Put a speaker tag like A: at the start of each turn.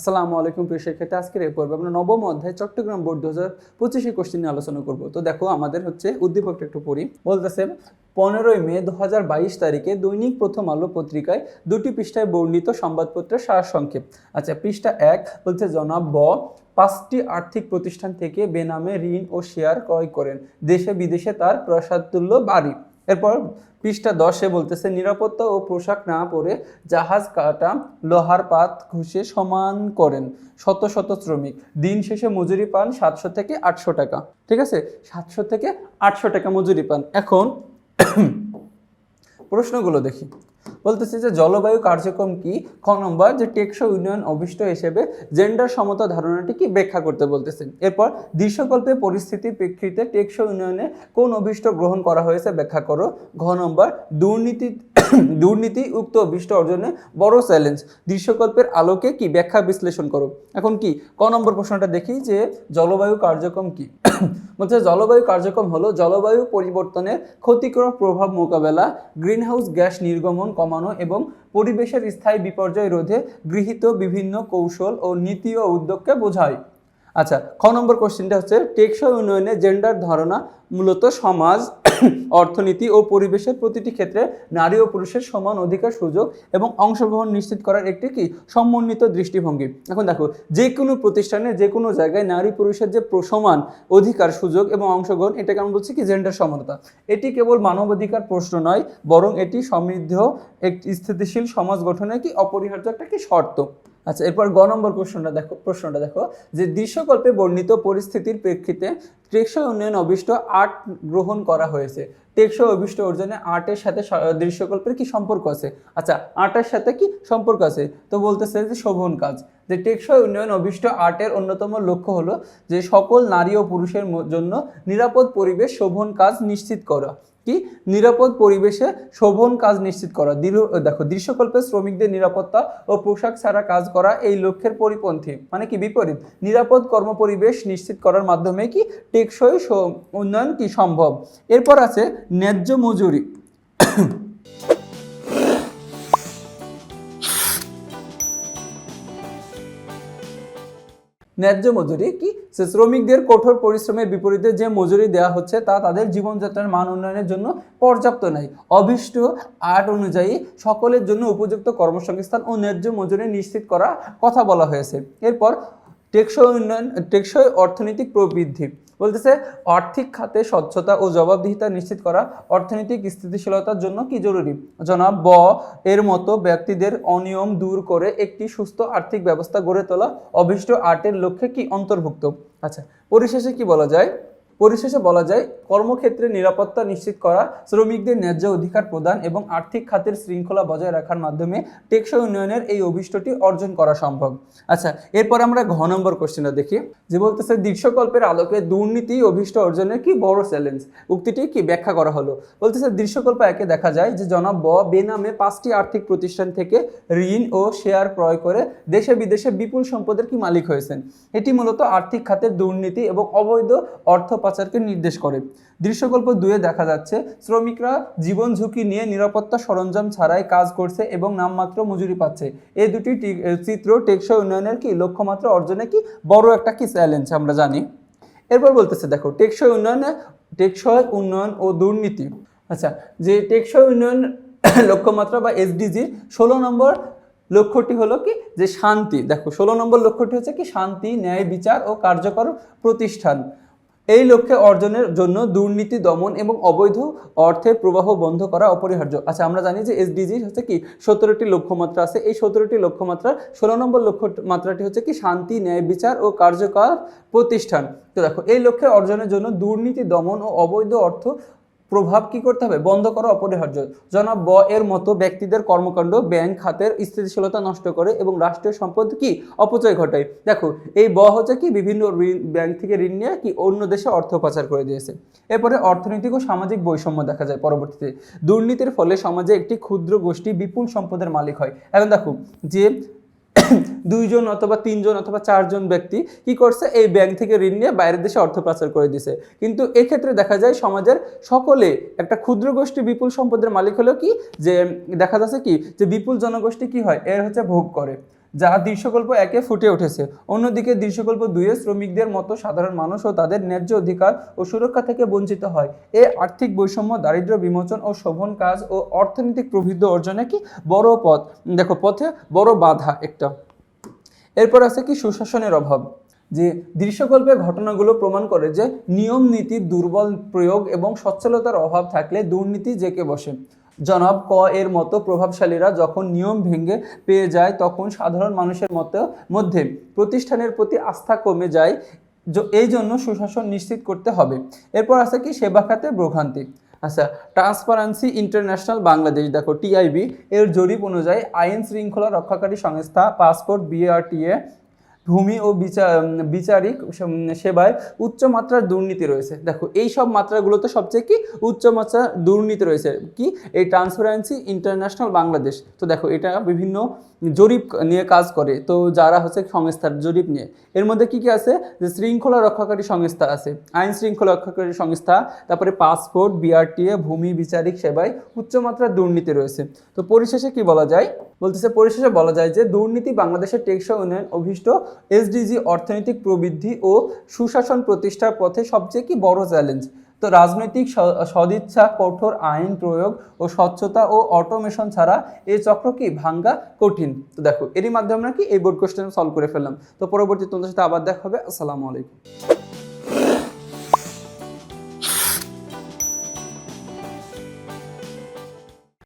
A: আসসালামু আলাইকুম প্রিয় শিক্ষার্থী, আজকের এই পর্বে আমরা নবম অধ্যায় চট্টগ্রাম বোর্ড 2025 কোশ্চেন নিয়ে আলোচনা করব। তো দেখো, আমাদের হচ্ছে উদ্দীপকটা একটু পড়ি। বলতেছে 15 মে 2022 তারিখে দৈনিক প্রথম আলো পত্রিকায় 2টি পৃষ্ঠায় বর্ণিত সংবাদপত্রের সারসংক্ষেপ। আচ্ছা, পৃষ্ঠা 1 বলছে জনাব ব 5টি আর্থিক প্রতিষ্ঠান থেকে বেনামে ঋণ ও শেয়ার ক্রয় করেন, দেশে বিদেশে তার প্রাসাদতুল্য বাড়ি। এরপর পৃষ্ঠা 10-এ বলতেছে নিরাপত্তা ও পোশাক না পরে জাহাজ কাটা লোহার পাত ঘষে সমান করেন শত শত শ্রমিক, দিন শেষে মজুরি পান 700 থেকে 800 টাকা। ঠিক আছে, 700 থেকে 800 টাকা মজুরি পান। এখন প্রশ্নগুলো দেখি। বলতেছে যে জলবায়ু কার্যক্রম কি, খ নম্বর যে টেকসই উন্নয়ন অভিষ্ট হিসেবে জেন্ডার সমতা ধারণাটি কি ব্যাখ্যা করতে বলতেছে। এরপর দৃশ্যকল্পে পরিস্থিতির প্রেক্ষিতে টেকসই উন্নয়নে কোন অভিষ্ট গ্রহণ করা হয়েছে ব্যাখ্যা করো। ঘ নম্বর দুর্নীতি উক্ত অভিষ্ট অর্জনে বড় চ্যালেঞ্জ, দৃশ্যকল্পের আলোকে কি ব্যাখ্যা বিশ্লেষণ করো। এখন কি ক নম্বর প্রশ্নটা দেখি যে জলবায়ু কার্যক্রম কি। বলছে জলবায়ু কার্যক্রম হলো জলবায়ু পরিবর্তনের ক্ষতিকর প্রভাব মোকাবেলা, গ্রিনহাউস গ্যাস নির্গমন কমানো এবং পরিবেশের স্থায়ী বিপর্যয় রোধে গৃহীত বিভিন্ন কৌশল ও নীতি ও উদ্যোগকে বোঝায়। আচ্ছা, খ নম্বর কোশ্চেনটা হচ্ছে টেকসই উন্নয়নে জেন্ডার ধারণা মূলত সমাজ, অর্থনীতি ও পরিবেশের প্রতিটি ক্ষেত্রে নারী ও পুরুষের সমান অধিকার, সুযোগ এবং অংশগ্রহণ নিশ্চিত করার একটি কি সমন্বিত দৃষ্টিভঙ্গি। এখন দেখো, যে কোনো প্রতিষ্ঠানে যে কোনো জায়গায় নারী পুরুষের যে সমান অধিকার, সুযোগ এবং অংশগ্রহণ, এটাকে আমরা বলছি কি জেন্ডার সমানতা। এটি কেবল মানবাধিকার প্রশ্ন নয়, বরং এটি সমৃদ্ধ একটি স্থিতিশীল সমাজ গঠনের কি অপরিহার্য একটা কি শর্ত। আচ্ছা, এরপর গ নম্বর প্রশ্নটা দেখো যে দৃশ্যকল্পে বর্ণিত পরিস্থিতির প্রেক্ষিতে টেকসই উন্নয়ন অভিষ্ট 8 গ্রহণ করা হয়েছে। টেকসই অভিষ্ট অর্জনে 8-এর সাথে দৃশ্যকল্পের কি সম্পর্ক আছে। আচ্ছা, 8-এর সাথে কি সম্পর্ক আছে, তো বলতেছে যে শোভন কাজ। যে টেকসই উন্নয়ন অভিষ্ট 8-এর অন্যতম লক্ষ্য হলো যে সকল নারী ও পুরুষের জন্য নিরাপদ পরিবেশ শোভন কাজ নিশ্চিত করা। কি নিরাপদ পরিবেশে শোভন কাজ নিশ্চিত করা। দেখো, দৃশ্যকল্পে শ্রমিকদের নিরাপত্তা ও পোশাক ছাড়া কাজ করা এই লক্ষ্যের পরিপন্থী, মানে কি বিপরীত। নিরাপদ কর্মপরিবেশ নিশ্চিত করার মাধ্যমে কি টেকসই উন্নয়ন কি সম্ভব। এরপর আছে ন্যায্য মজুরি। ন্যায্য মজুরি কি, শ্রমিকদের কঠোর পরিশ্রমের বিপরীতে যে মজুরি দেওয়া হচ্ছে তা তাদের জীবনযাত্রার মান উন্নয়নের জন্য পর্যাপ্ত নয়। অভিষ্ট 8 অনুযায়ী সকলের জন্য উপযুক্ত কর্মসংস্থান ও ন্যায্য মজুরি নিশ্চিত করার কথা বলা হয়েছে। এরপর টেকসই অর্থনৈতিক প্রবৃদ্ধি। বলতেছে আর্থিক খাতে স্বচ্ছতা ও জবাবদিহিতা নিশ্চিত করা অর্থনৈতিক স্থিতিশীলতার জন্য কি জরুরি। জনাব ব এর মতো ব্যক্তিদের অনিয়ম দূর করে একটি সুস্থ আর্থিক ব্যবস্থা গড়ে তোলা অভিষ্ট 8-এর লক্ষ্যে কি অন্তর্ভুক্ত। আচ্ছা, পরিশেষে বলা যায় কর্মক্ষেত্রে নিরাপত্তা নিশ্চিত করা, শ্রমিকদের ন্যায্য অধিকার প্রদান এবং আর্থিক খাতের শৃঙ্খলা বজায় রাখার মাধ্যমে টেকসই উন্নয়নের এই অভিষ্টটি অর্জন করা সম্ভব। আচ্ছা, এরপর আমরা ঘ নম্বর কোশ্চেনটা দেখি যে বলতেছে দৃশ্যকল্পের আলোকে দুর্নীতি অভিষ্ট অর্জনের কি বড় চ্যালেঞ্জ, উক্তিটি কি ব্যাখ্যা করা হলো। বলতেছে দৃশ্যকল্প 1-এ দেখা যায় যে জনাব ব বেনামে 5টি আর্থিক প্রতিষ্ঠান থেকে ঋণ ও শেয়ার ক্রয় করে দেশে বিদেশে বিপুল সম্পদের কি মালিক হয়েছেন। এটি মূলত আর্থিক খাতের দুর্নীতি এবং অবৈধ অর্থ পাচারকে নির্দেশ করে। দৃশ্যকল্প 2-এ দেখা যাচ্ছে শ্রমিকরা জীবন ঝুঁকি নিয়ে নিরাপত্তা সরঞ্জাম ছাড়াই কাজ করছে এবং নামমাত্র মজুরি পাচ্ছে। এই দুটি চিত্র টেকসই উন্নয়নের কি লক্ষ্যমাত্রা অর্জনে কি বড় একটা কি চ্যালেঞ্জ আমরা জানি। এরপর বলতেছে দেখো টেকসই উন্নয়ন ও দুর্নীতি। আচ্ছা, যে টেকসই উন্নয়ন লক্ষ্যমাত্রা বা এসডিজির 16 নম্বর লক্ষ্যটি হলো কি যে শান্তি। দেখো, 16 নম্বর লক্ষ্যটি হচ্ছে কি শান্তি, ন্যায় বিচার ও কার্যকর প্রতিষ্ঠান। এই লক্ষ্যে অর্জনের জন্য দুর্নীতি দমন এবং অবৈধ অর্থের প্রবাহ বন্ধ করা অপরিহার্য। আচ্ছা, আমরা জানি যে এসডিজি হচ্ছে কি 17টি লক্ষ্যমাত্রা আছে। এই 17টি লক্ষ্যমাত্রা 16 নম্বর লক্ষ্যমাত্রাটি হচ্ছে কি শান্তি, ন্যায় বিচার ও কার্যকর প্রতিষ্ঠান। তো দেখো, এই লক্ষ্যে অর্জনের জন্য দুর্নীতি দমন ও অবৈধ অর্থ প্রভাব কি করতে হবে, বন্ধ করা অপরিহার্য। জনাব ব এর মতো ব্যক্তিদের কর্মকাণ্ড ব্যাংক খাতের স্থিতিশীলতা নষ্ট করে এবং রাষ্ট্রীয় সম্পদ কি অপচয় ঘটায়। দেখো, এই ব হচ্ছে কি বিভিন্ন ব্যাংক থেকে ঋণ নিয়ে কি অন্য দেশে অর্থ পাচার করে দিয়েছে। এরপরে অর্থনৈতিক ও সামাজিক বৈষম্য দেখা যায় পরবর্তীতে। দুর্নীতির ফলে সমাজে একটি ক্ষুদ্র গোষ্ঠী বিপুল সম্পদের মালিক হয়। এখন দেখো যে 2 জন অথবা 3 জন অথবা 4 জন ব্যক্তি কি করছে, এই ব্যাংক থেকে ঋণ নিয়ে বাইরের দেশে অর্থ পাচার করে দিছে। কিন্তু এক্ষেত্রে দেখা যায় সমাজের সকলে একটা ক্ষুদ্র গোষ্ঠী বিপুল সম্পদের মালিক হলেও কি যে দেখা যাচ্ছে কি যে বিপুল জনগোষ্ঠী কি হয় এর হচ্ছে ভোগ করে। যা দৃশ্যকল্প 1-এ ফুটে উঠেছে। অন্যদিকে দৃশ্যকল্প 2-এ শ্রমিকদের মতো সাধারণ মানুষও তাদের ন্যায্য অধিকার ও সুরক্ষা থেকে বঞ্চিত হয়। এই আর্থিক বৈষম্য, দারিদ্র্য বিমোচন ও শোভন কাজ ও অর্থনৈতিক প্রবৃদ্ধি অর্জনে কি বড় পথে বড় বাধা একটা। এরপর আছে কি সুশাসনের অভাব। যে দৃশ্যকল্পের ঘটনাগুলো প্রমাণ করে যে নিয়ম নীতির দুর্বল প্রয়োগ এবং সচ্ছলতার অভাব থাকলে দুর্নীতি জেঁকে বসে। জনাব এর মতো প্রভাবশালীরা যখন নিয়ম ভেঙে পেয়ে যায় তখন সাধারণ মানুষের মধ্যে প্রতিষ্ঠানের প্রতি আস্থা কমে যায়। এই জন্য সুশাসন নিশ্চিত করতে হবে। এরপর আছে কি সেবা খাতে ভোগান্তি। আচ্ছা, ট্রান্সপারেন্সি ইন্টারন্যাশনাল বাংলাদেশ, দেখো টিআইবি এর জরিপ অনুযায়ী আইন শৃঙ্খলা রক্ষাকারী সংস্থা, পাসপোর্ট, বিআরটিএ, ভূমি ও বিচারিক সেবায় উচ্চমাত্রার দুর্নীতি রয়েছে। দেখো এই সব মাত্রাগুলোতে সবচেয়ে কি উচ্চমাত্রার দুর্নীতি রয়েছে কি এই ট্রান্সপারেন্সি ইন্টারন্যাশনাল বাংলাদেশ। তো দেখো এটা বিভিন্ন জরিপ নিয়ে কাজ করে, তো যারা হচ্ছে সংস্থার জরিপ নিয়ে এর মধ্যে কি কি আছে, যে শৃঙ্খলা রক্ষাকারী সংস্থা আছে, আইন শৃঙ্খলা রক্ষাকারী সংস্থা, তারপরে পাসপোর্ট, বিআরটিএ, ভূমি বিচারিক সেবায় উচ্চমাত্রার দুর্নীতি রয়েছে। তো পরিশেষে কি বলা যায়, পরিশেষে বলা যায় যে দুর্নীতি বাংলাদেশের টেকসই উন্নয়ন অভিষ্ট এসডিজি অর্থনৈতিক প্রবৃদ্ধি ও সুশাসন প্রতিষ্ঠার পথে সবচেয়ে কি বড় চ্যালেঞ্জ। তো রাজনৈতিক সদিচ্ছা, কঠোর আইন প্রয়োগ ও স্বচ্ছতা ও অটোমেশন ছাড়া এই চক্র কি ভাঙ্গা কঠিন। তো দেখো এরই মাধ্যমে আমরা কি এই বোর্ড কোশ্চেন সলভ করে ফেললাম। তো পরবর্তী তোমাদের সাথে আবার দেখা হবে। আসসালামু আলাইকুম।